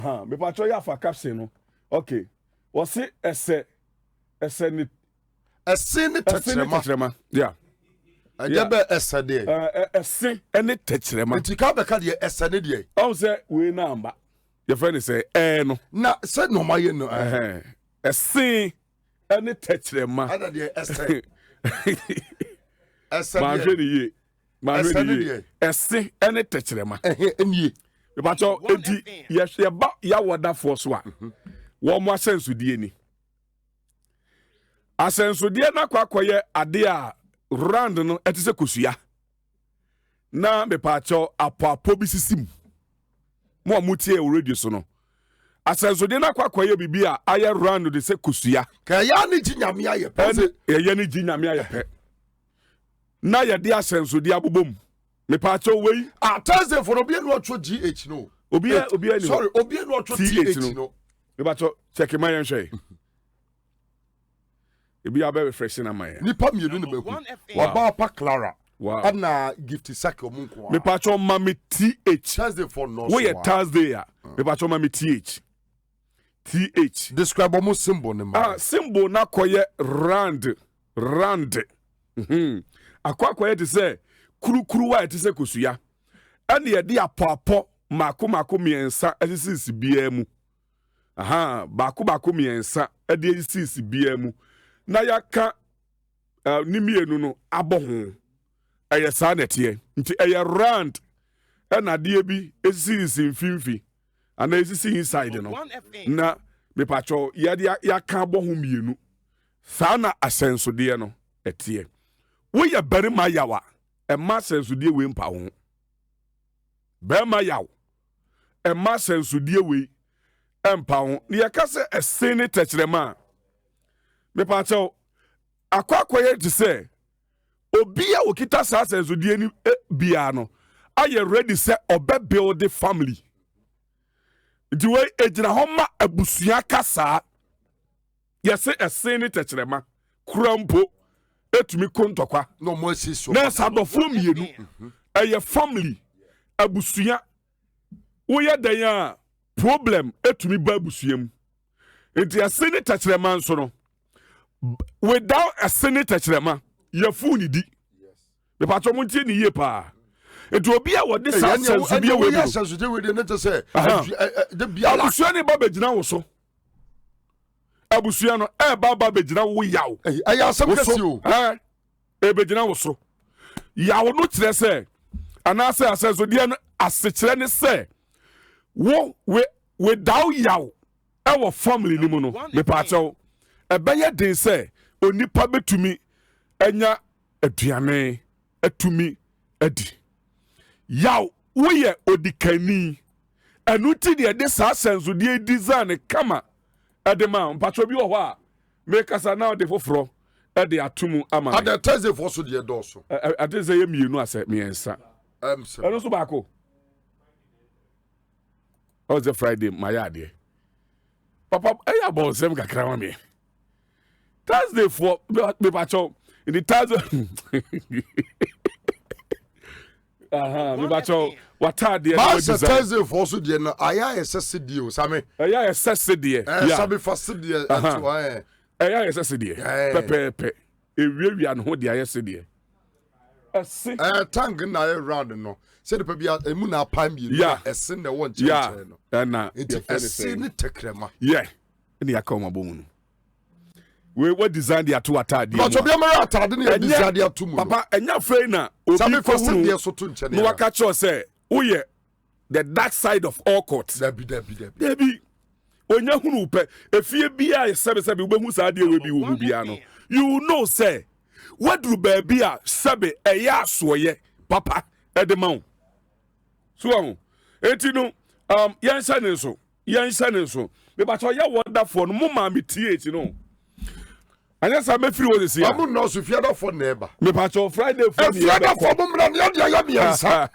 Me pacho ya fa caption no. Okay. Was it ese ni tetrema. Yeah. Ajebe ese de. Ese ene tetrema. Nti ka be ka de ese ne de. O say we number. Your friend say no. Na say no maye no. Ese ene tetrema. Ada de ese. Ese de. Ma ese ene tetrema. Enie. Me pacho enti ye ba ya woda for so a. Wo mo asensudie ni. Asensudie na kwakoye ade a round no etise kosua. Na me pacho apoapo bi sisim. Mo amutie radio so no. Asensudie na kwakoye bibi a aye round de se kosua. Ka ya ni ginyame aye pe. Ye ni ginyame aye pe. Na ye de asensudie abobom. Me pacho wei Thursday for obi no otwo GH no. Obi ni. Sorry, obi no otwo TH no. Me pacho check my yan hwe. Ebi abe refreshing na my. Nipa mienu ne beku. Wa ba pa Clara. Wow. Ana gift sack omunko. Me pacho mami TH. Thursday for no. We Thursday ya. Me pacho mami TH. TH. Describe omo symbol ne ma. Symbol na koye round. Akwa te say kuru wa te say kosuya. Ene ye de apoapo mako miensa esisi bia mu. Bako miensa ede esisi bia mu. Na yaka ni mienu no aboho. Eye sa netie. Nti eye round na de bi esisi mfimfi. Ana esisi inside no. Na me pacho yaka aboho mienu. Sa na asenso de no etie. We ya bari ma yawa. Emma sensudie we mpa ho. Be ma yaw. Emma sensudie we empa ho. Ni yaka se esene techrema. Me pa cho akwakoye ti se obi a okita sa sensudie ni bia no aye ready se obe build the family. Di we ejina ho ma abusua kasa. Yese esene techrema. Krampo etumi kontokwa no mo asiso na sadofo mienu eye family abusua wo ye dan a problem etumi ba abusuam enti asene tachrema nso no without a senator tachrema ye fu ni di be patro mo ntie ni ye pa enti obi a wode sa sensu bia we we no to say de bia abusua ni ba begina wo so abusua no baba begina wo yaw aya asem kesi o begina wo so yaw no kire se anase asenso de no asekire ne se wo we daw yaw wo family ni mu no me pa chaw ebeye den se onipa betumi enya aduane atumi adi yaw wo ye odikani anuti de de sa asenso de design kama Edema mpatro bi wo ho a make us now de foforo e de atumu ama at the Thursday for so de doso ade say ye mienu ase miensa eno so baako o the Friday my ade papa ya bo sem kakra wa me Thursday for me patro in the Thursday me patro watade e Thursday for so de no aya esese die o same aya esese die sabe fast die atu aya esese die pepepe ewiewia no ho de aya esese die ese tang na round no se de pa bia emu na pam bi ese na won chenche no na ese ni tekrema ni yakoma bomu no we design the atu atade no so bia mara atade na design the atu mu papa enya free na obi ko hunu de so to nche no waka cho say uye the dark side of all courts debi onya hunu pe efie bia sebe ubehu sa de we bi wo mu bia no you know say wadru ba bia sebe eya asoye papa edema so etinu yansa ne so me ba to ya wonderful no mo ma me th no anya sa me free wo this year amu no so fia do for neighbor me pa to Friday for me fia do for mo mra me ya miensa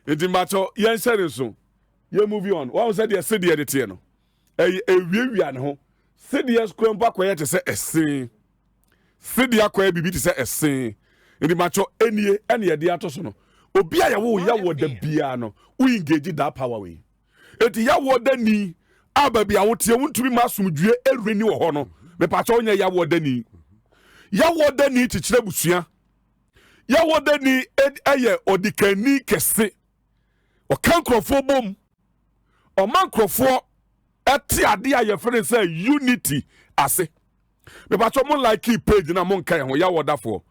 enti ma to yansa ne so ye move on what was that say the tie no wiewia ne ho se de skram ba koye te se esen se de akoye bibi te se esen enti ma to enie ene ye de ato so no obi a yawo yawo da bia no we engage that power way enti yawo da ni ababi a wotie wontumi masomdue ereni wo ho no me pa cho nya yawo da ni tikyire busua yawo da ni eye odikani kese o kankrofo bom o mankrofo eti ade a ye fere say unity ase me pa cho mon like page na mon kan ho yawo da fo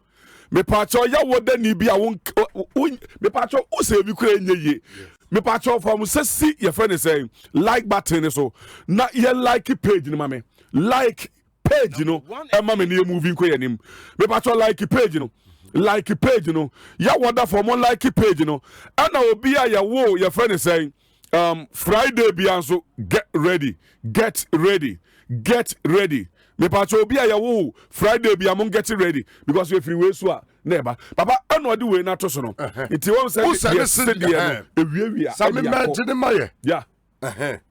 me pa cho yawo da ni bia me pa cho o se bi kura nyeye me pa cho for mo si ye fere say like button so na ye like page ni mame like page no e mame ni moving ko yanim me pa cho like page no ya wonder for more like page no ana obi a yawo ye friend say Friday bianso get ready me pa cho obi a yawo Friday bi am get ready because we free way so a neighbor papa ana odi we na to so no enti won say yes no ewia sa me imagine maye yeah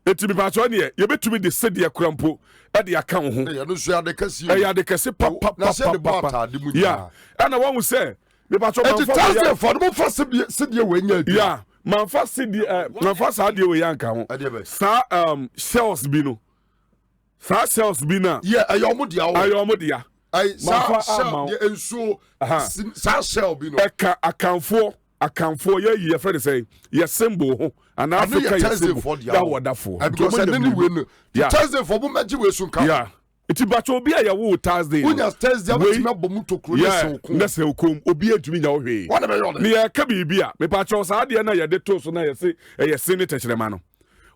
eti me pa cho ne ye betumi de sedie krampo e de aka ho ya no so ya de kasi ya de kasi papa yeah ana won say me pa cho man for the first sedie we nya yeah man fa sedie man fa sa de we yanka ho sa shells bi no sa shells bi na yeah ayomo dia ai sa shell ye enso sa shell bi no eka akanfo ye friend say ye symbol ho and Africa ye symbol that wonderful because anyway no Thursday for bo maji we sun kan yeah iti bacho obi a yawo Thursday unya Thursday we ma bom to kro na se okom obi atumi nya ohwe what be yon me ya ka bibia me bacho sa de na ye de to so na ye se ye senator kyerema no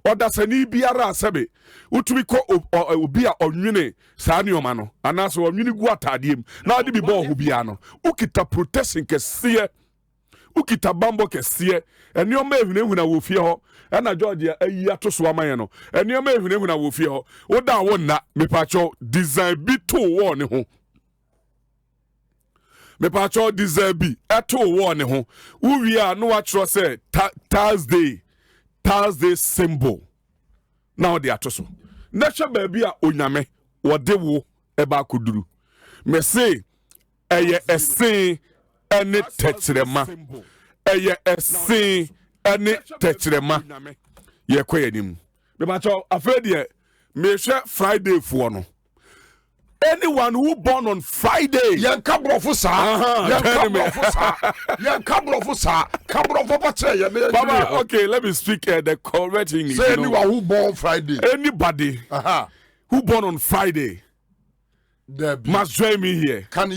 oda sani biara asabe utumi ko obi a onwene saa neoma no anaso onwene gu atadiem na ade bi bo ho bia no ukita protection kese ukita bambo kese enioma ehunehuna wo fie ho na George ayi atoso amaye no enioma ehunehuna wo fie ho oda wo na me pacho design bi to wo ne ho me pacho design bi eto wo ne ho uwi a no wa tro say Thursday symbol now they atoso nature baby a onyame wode wo eba koduru me say eye esen ene tetrema eye esen ene tetrema ye kwayanim me ba cho afred ye me hwe Friday fo no anyone who born on Friday yan kabrofo sa yan kabrofo patre ye Baba, okay, let me speak the correct English. Say anyone who born Friday, anybody who born on Friday must join me here. Can you